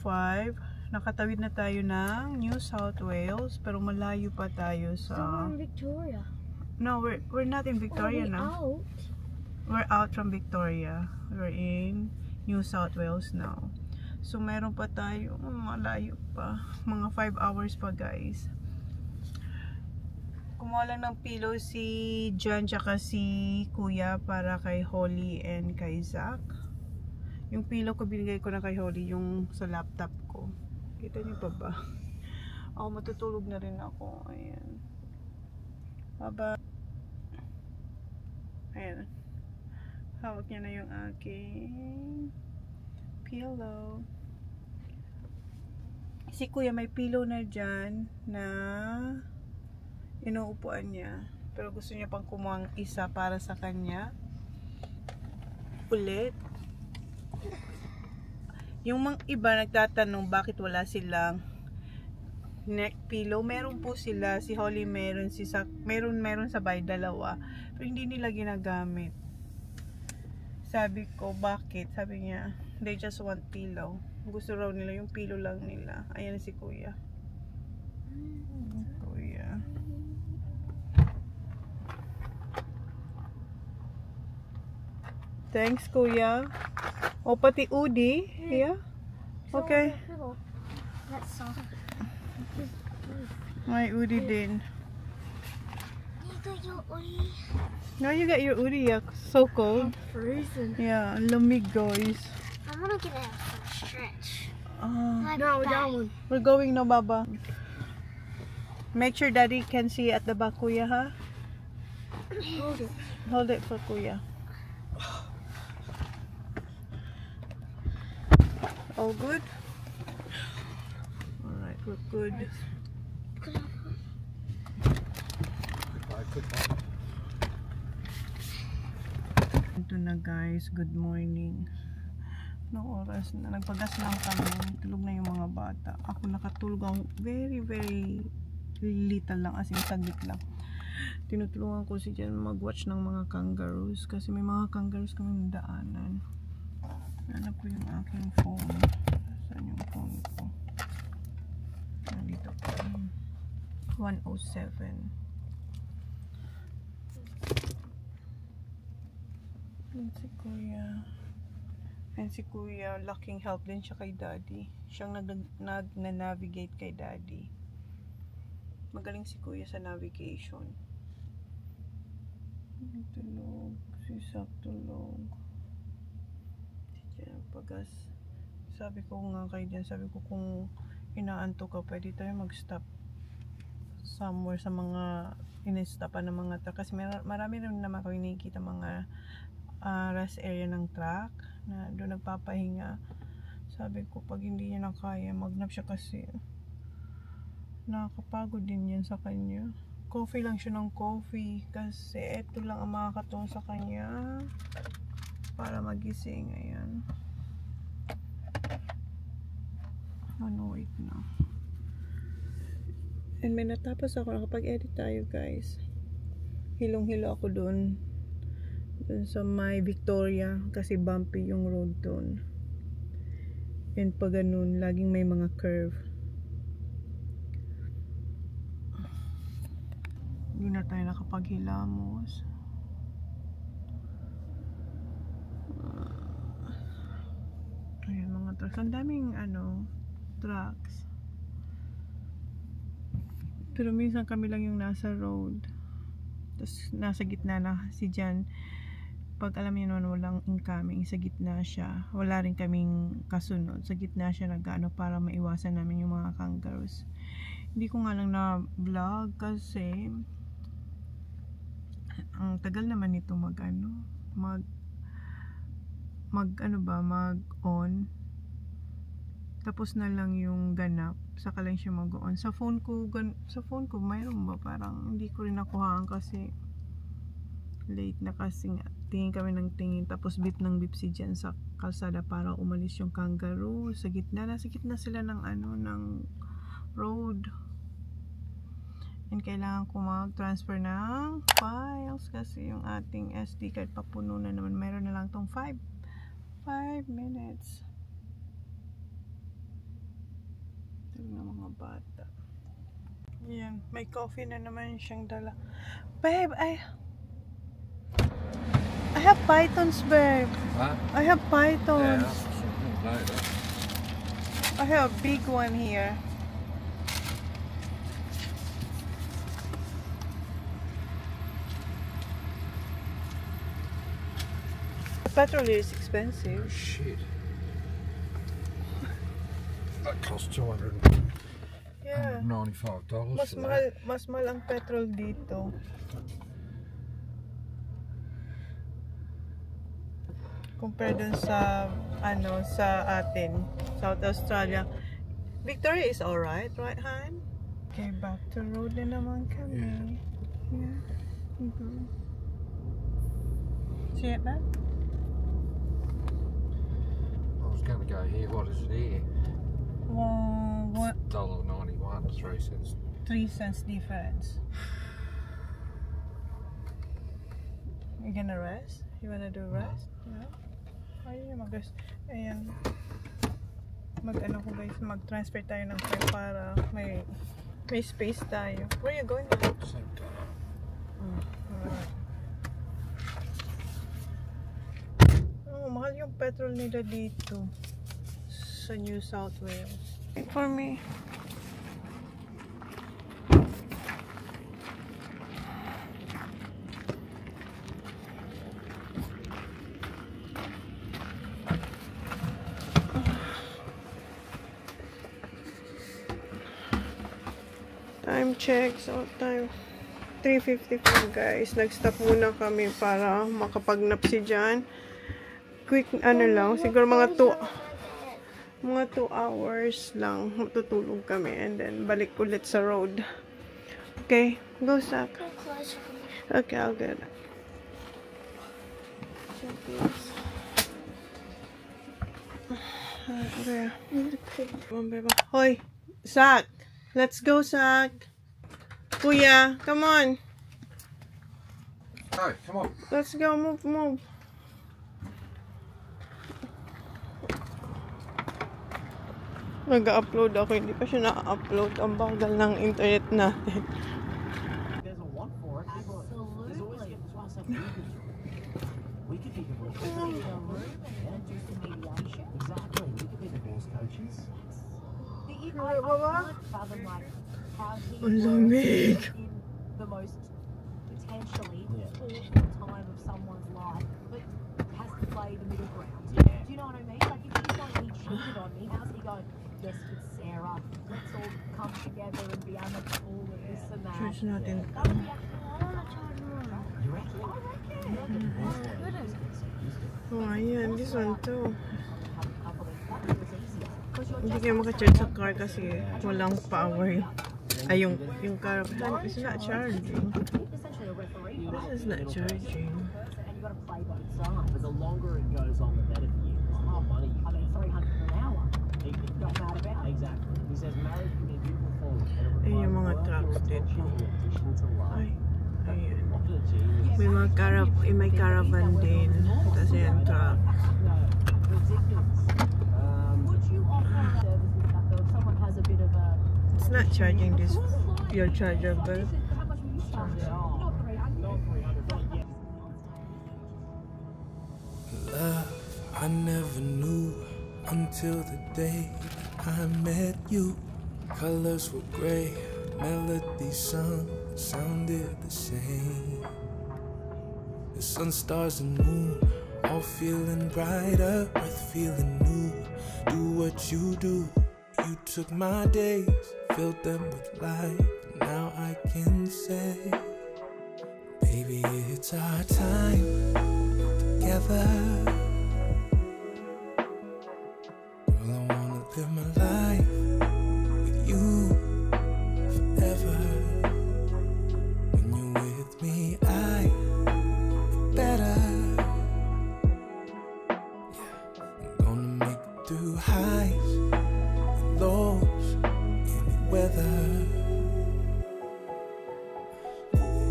5. Nakatawid na tayo ng New South Wales, pero malayo pa tayo sa... So we're in Victoria. No, we're not in Victoria now. We're out from Victoria. We're in New South Wales now. So meron pa tayo, malayo pa. Mga 5 hours pa, guys. Kumuha lang ng pillow si John tsaka si Kuya para kay Holly and kay Zach. Yung pillow ko binigay ko na kay Holly, yung sa laptop ko. Kita niyo pa ba? Ako matutulog na rin ako. Ayan. Baba. Ayan. Hawak niya na yung aking pillow. Si Kuya may pillow na dyan na inuupuan niya. Pero gusto niya pang kumuha ng isa para sa kanya. Ulit. Yung mga iba nagtatanong bakit wala silang neck pillow. Meron po sila. Si Holly meron. Si Zach meron sabay dalawa. Pero hindi nila ginagamit. Sabi ko, bakit? Sabi niya, they just want pillow. Gusto raw nila yung pillow lang nila. Ayan si Kuya. Kuya. Thanks, Kuya. O, pati Udi. Yeah? Okay. That's soft. May Udi din. You got your Udi. No, you got your Udi. Yeah. So cold. Freezing. Yeah, lamig, guys. I'm gonna get a stretch. No, that one. We're going now, Baba. Make sure Daddy can see at the back, Kuya, ha? Hold it. Hold it for Kuya. All good? Alright, we're good. Ito na, guys. Good morning. Anong oras na? Nagpagas lang kami. Tulog na yung mga bata. Ako nakatulog ang very little lang. As in, saglit lang. Tinutulungan ko si Jen mag-watch ng mga kangaroos. Kasi may mga kangaroos kami daanan. Hanap ko yung aking phone. Saan yung phone ko? Nandito po. 107. And si Kuya. And si Kuya, laking help din siya kay Daddy. Siyang nag-navigate kay Daddy. Magaling si Kuya sa navigation. Tulog. Si Sak tulog. Pagas. Sabi ko nga kay Jan, sabi ko kung inaanto ka, pwede tayo mag-stop somewhere sa mga inistopan ng mga truck. Kasi marami rin naman kami nakikita mga rest area ng truck na doon nagpapahinga. Sabi ko pag hindi niya na kaya, magnap siya kasi nakakapagod din yan sa kanya. Coffee lang siya ng coffee kasi ito lang ang makakatulong sa kanya para magising. Ayan. Ano, wait na. And may natapos ako. Nakapag-edit tayo, guys. Hilong-hilo ako dun sa may Victoria kasi bumpy yung road dun. And pag ganun, laging may mga curve. Hindi na tayo nakapaghilamos. Ayan, mga trucks. Ang daming trucks. Pero minsan kami lang yung nasa road. Tapos nasa gitna na si Jan. Pag alam niyo naman walang incoming, sa gitna siya. Wala rin kaming kasunod. Sa gitna siya nag-ano para maiwasan namin yung mga kangaroos. Hindi ko nga lang na vlog kasi ang tagal naman nito mag on. Tapos na lang yung ganap, saka lang siya mag-on. Sa phone ko mayroon ba? Parang hindi ko rin nakuhaan kasi late na kasi nga. Tingin kami ng tingin. Tapos beep ng beep si Jen sa kalsada para umalis yung kangaroo. Sa gitna sila ng ng road. And kailangan ko mag-transfer ng files kasi yung ating SD card papuno na naman. Meron na lang tong 5 minutes. mga bata. Yan, may coffee na naman siyang dala. Babe, I have pythons, babe. What? I have Yeah, pythons. later. I have a big one here. Petrol is expensive. Shit. That cost $295. Yeah. Mas mahal ang petrol dito. Compare dun sa sa atin, South Australia. Victoria is alright, right, Han? Okay, back to road na naman kami. Yeah. See it, man? I was going to go here. What is it here? What? $1.91, 3 cents. 3 cents difference. You gonna rest? You wanna do rest? Yeah. Ayun, ayan. Mag-transfer tayo ng car para may space tayo. Where are you going? Same time. Alright. Oh, mahal yung petrol nila dito sa New South Wales. For me. Time check, so time 3:54 guys. Nag-stop muna kami para makapag-nap si Jan. Quick lang, siguro mga 2 hours lang matutulog kami and then balik ulit sa road. Okay, go Zach. Okay, I'll get it. Okay. Hoy, Zach. Let's go, Zach. Kuya, come on. Hey, come on. Let's go, move. Nag-upload ako, hindi pa siya na-upload. Ang bagal ng internet natin. There's a want for it. There's always getting twice up. We could be the balls. Exactly. We could be the balls coaches. Ang lamig. The most potentially awful time of someone's life, but has to play the middle ground. Yeah. Do you know what I mean? Like if he's going, he cheated on me, how's he going? Yes, with Sarah. Let's all come together and be amicable and this and that. Charge natin. That would be actually You reckon? Oh, ayan. This one too. because you're Hindi just kayo makacharge sa car kasi walang power. Ay, yung caravan is not charging. essentially a referee. This is not charging. And you've got to play both sides. But the longer it goes on, the better for you. There's more money. I mean, 300 an hour. He Not mad about it. Exactly. He says marriage can be a beautiful form. Ay, yung mga trucks din. Ay, ayan. What an achievement. May mga may caravan din. Tapos yan, truck. No, ridiculous. Would you offer services that though if someone has a bit of a It's not charging this, your charger bill. how much will you charge? Not 300. Not 300, but yeah. Love, I never knew until the day I met you. Colors were gray, melody sung, sounded the same. The sun, stars, and moon, all feeling brighter, with feeling new. Do what you do. You took my days, filled them with light. Now I can say, baby, it's our time together. Girl, I wanna live my life with you forever. When you're with me, I feel better. Yeah, I'm gonna make it through highs and lows, any weather.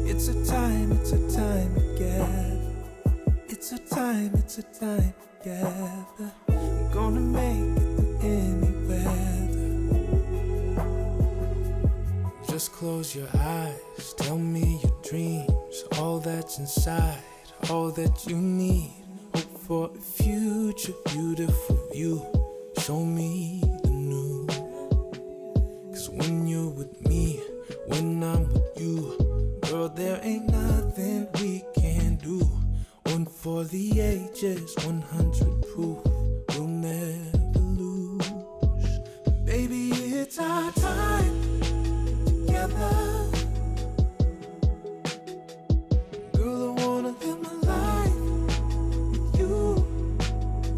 It's a time together. It's a time together. I'm gonna make it through any weather. Just close your eyes, tell me your dreams, all that's inside, all that you need. Hope for a future, beautiful view. Show me the new. 'Cause when you're with me, when I'm with you, girl, there ain't nothing we can do. One for the ages, 100 proof, we'll never lose. Baby, it's our time together. Girl, I wanna live my life with you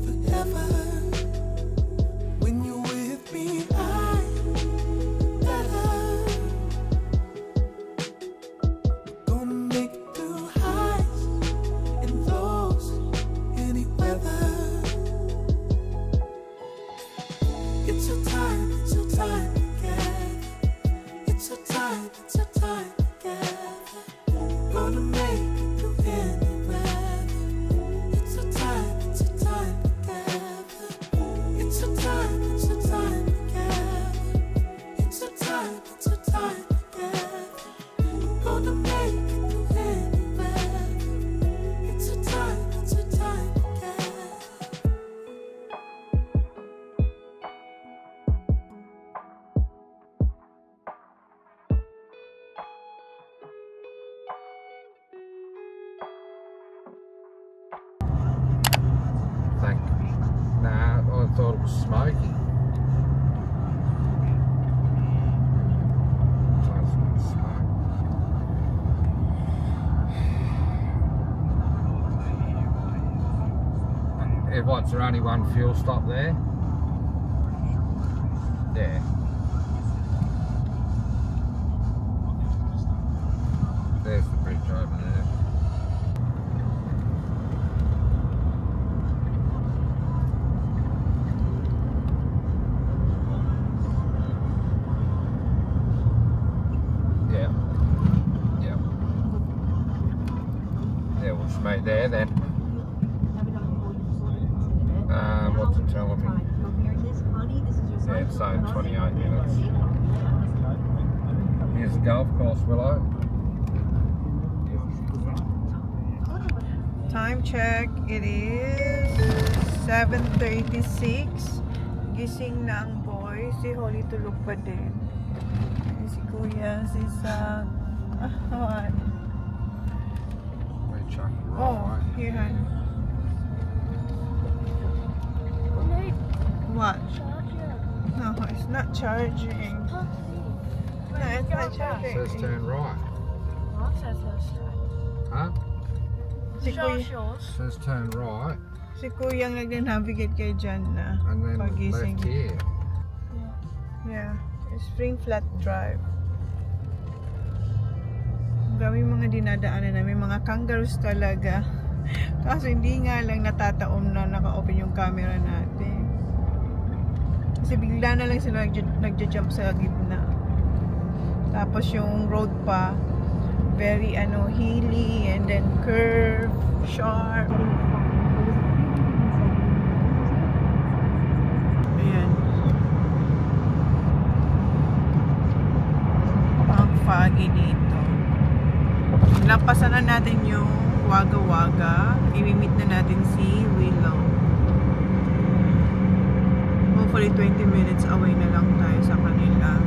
forever. When you're with me, I'm better. Gonna make it through highs and lows, any weather. It's a time together. It's a time together. Gonna make it through any weather. It's a time together. It's a time together. It's a time together. Gonna make it through any weather. It's a time together. Nah, I thought it was smoky. Doesn't smoke. What's there only one fuel stop there? Yeah. There's the bridge over there. Yeah, we'll just make there then. What's it telling me? Yeah, it's saying 28 minutes. Here's the golf course, Willow. Time check, it is 7:36. Gising na ang boy. Si Holly tulog pa din. Si Kuya, si Sag. What? We're chucking Oh, right. here, hon. What? No, it's not charging. No, it's not It charging. says turn right. Huh? Si Kuya, It says turn right si Kuya ang nag-navigate kay Jan na and then pagising. left here. Yeah, it's Spring Flat Drive. Grabe yung mga dinadaanan namin, mga kangaroos talaga. Kaso hindi nga lang natataom na naka-open yung camera natin. Kasi bigla na lang sila nagja-jump sa gitna. Tapos yung road pa, very hilly and then curve, sharp. Ayan. Ang foggy dito. Lampasan na natin yung Wagga Wagga. I-meet na natin si Willow. Hopefully 20 minutes away na lang tayo sa kanila.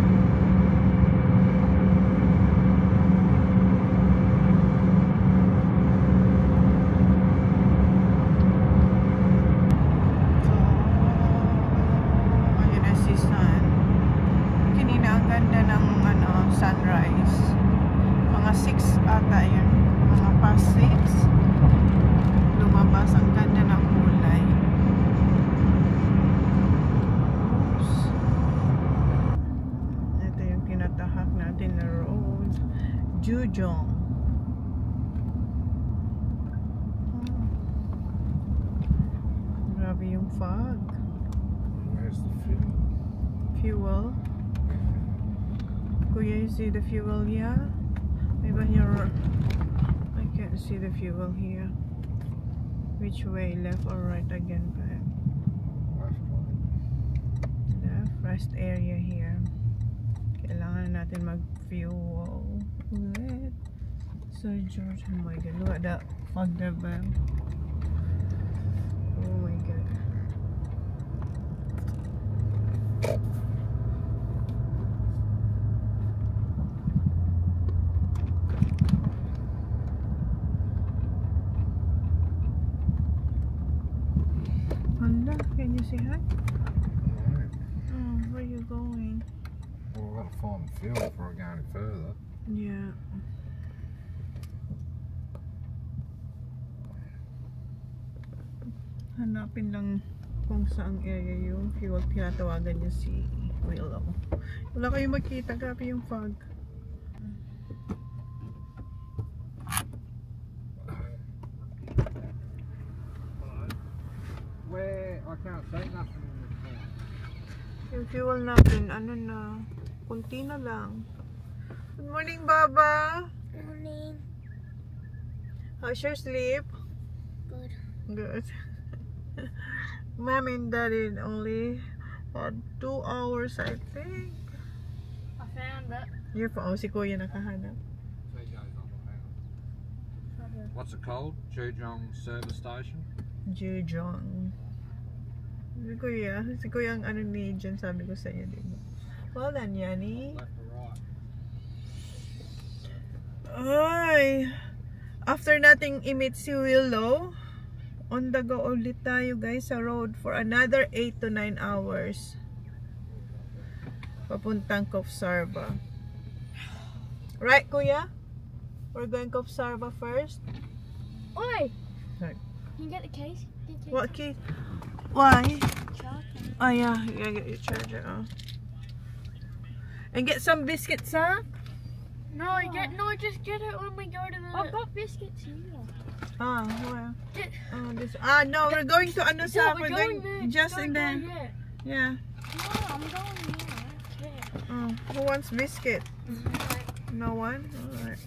Ayun na si Sun. Kanina ang ganda ng sunrise. Mga 6 ata yun. Mga past 6. Lumabas ang ganda ng kulay. Oops. Ito yung tinatahak natin na road. Jujong. Grabe yung fog. Where's the fuel? Fuel. Kuya, you see the fuel here? Maybe here. I can't see the fuel here. Which way? Left or right again? Left. Rest area here. Kailangan natin natin mag-fuel ulit. Sir George, oh my god, look at that fog na ba? Oh my god. Hala, can you say hi? Alright. Oh, where are you going? Well, we've got to find the fuel before we go any further. Yeah. Hanapin lang kung saang area yung fuel. Tinatawagan niya si Willow. Wala kayong makita. Grabe yung fog. Where I can't see nothing in this town. Yung fuel natin, ano na, kunti na lang. Good morning, Baba! Morning. How's your sleep? Good. Good. Mom and Daddy only had 2 hours, I think. I found it. Your phone, si Kuya nakahanap. What's it called? Jujong Service Station? Jujong. Si Kuya ang ano ni Jen, sabi ko sa inyo, diba? Well done, Yani. Left or right? Ay! After nating i-meet si Willow, on the go ulit tayo guys sa road for another 8 to 9 hours. Papuntang Coffsarba. Right, Kuya? We're going Coffsarba first. Oi! Sorry. Can you get the case? What key? Why? Charger. Oh yeah, you gotta get your charger. Oh. And get some biscuits, huh? No, just get it when we go to the. I've got biscuits here. Ah, where? Get- Oh, this. Ah, no, we're going to ano sa? Yeah, We're going there. just Don't in go there. yet. Yeah. No, I'm going here. I don't care. Oh, who wants biscuit? No one? Alright.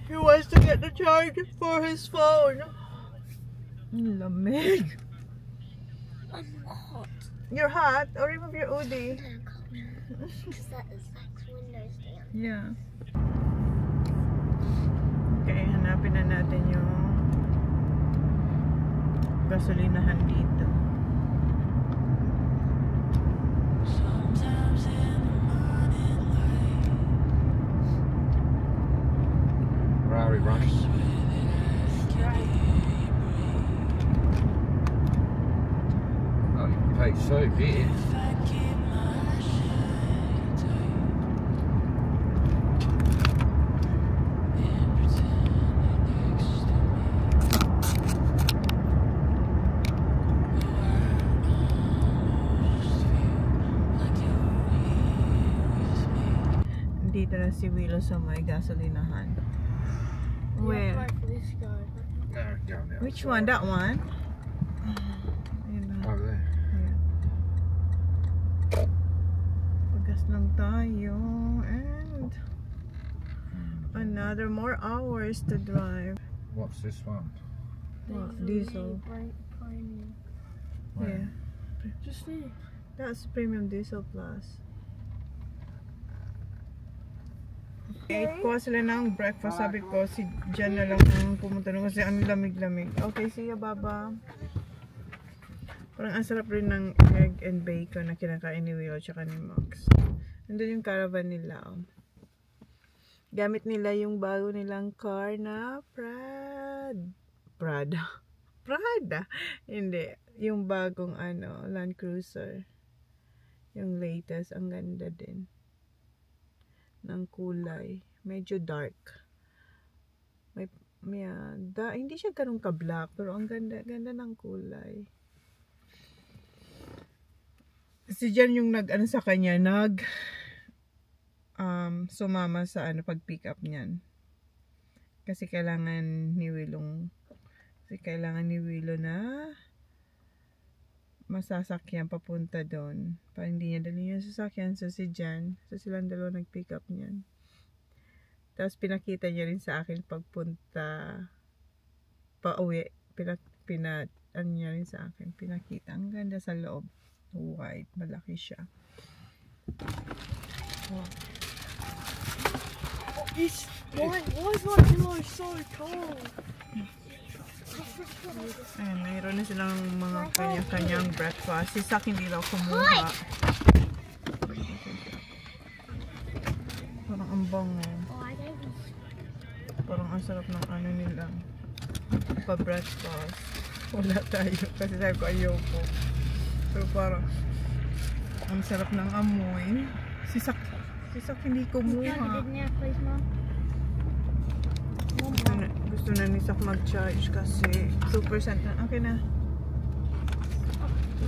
He wants to get the charger for his phone. Lamig. I'm hot. You're hot? Or remove your hoodie. Because that is like windows down. Yeah. Okay, hanapin na natin yung gasolinahan dito. Where are we running? Oh, you can pay so big. Dito na si Willow sa may gasolinahan. Where? Right for this guy. No, go now. Which one? That one? Ayun na. Over there. Pagas lang tayo. And another more hours to drive. What's this one? What? Diesel. Premium. Yeah. Just there. That's premium diesel plus. Eat ko sila ng breakfast. Sabi ko si Jen na lang ang pumunta nun kasi ang lamig-lamig. Okay, see ya, Baba. Parang ang sarap rin ng egg and bacon na kinakain ni Willow tsaka ni Max. Nandun yung caravan nila. Oh. Gamit nila yung bago nilang car na Prada. Hindi. Yung bagong Land Cruiser. Yung latest. Ang ganda din. Ng kulay. Medyo dark. Hindi siya ganun ka-black. Pero ang ganda ng kulay. Si Jan yung sa kanya, sumama sa pag-pick up niyan. Kasi kailangan ni Willow na masasakyan papunta doon. Para hindi niya dali yung sasakyan. So si Jan, silang dalawa nag-pick up niyan. Tapos pinakita niya rin sa akin pagpunta pa uwi. niya rin sa akin. Pinakita. Ang ganda sa loob. White. Malaki siya. Wow. Why is my pillow so tall? Ayan, mayroon na silang mga kanya-kanyang breakfast. Si Sak hindi daw kumuha. Parang ang bango. Parang ang sarap ng ano nila. Pa-breakfast. Wala tayo. Kasi sabi ko ayoko. Pero parang ang sarap ng amoy. Si Sak hindi kumuha. Gusto na ni Sak mag-charge kasi 2% na. Okay na.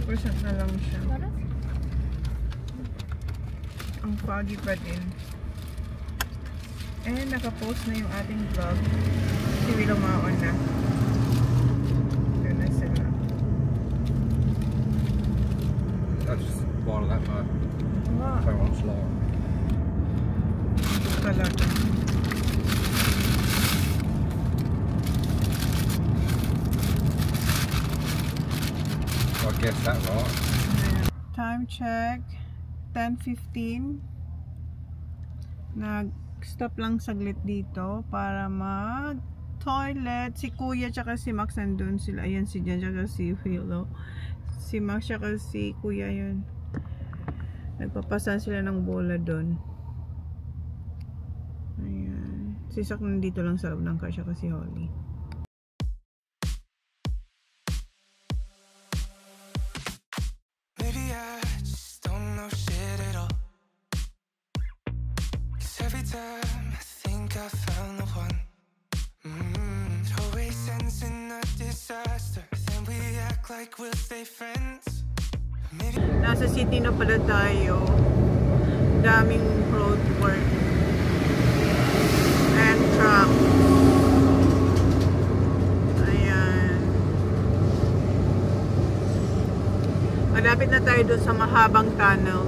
2% na lang siya. Ang foggy pa din. And nakapost na yung ating vlog. Si Willow maon na. Doon na sila. That's just part of that man. Wow. So much long. Ito talaga. I guess that right. Time check. 10:15. Nag-stop lang saglit dito para mag-toilet. Si Kuya tsaka si Max nandun sila. Ayan si Jan tsaka si Philo. Si Max tsaka si Kuya yun. Nagpapasan sila ng bola doon. Ayan. Si Sak nandito lang sa loob ng car tsaka si Holly. Maybe I just don't know shit at all. 'Cause every time I think I found the one, it always ends in a disaster. Then we act like we'll stay friends. Maybe Nasa city na pala tayo. Daming road work and truck. Ayan. Malapit na tayo doon sa mahabang tunnel.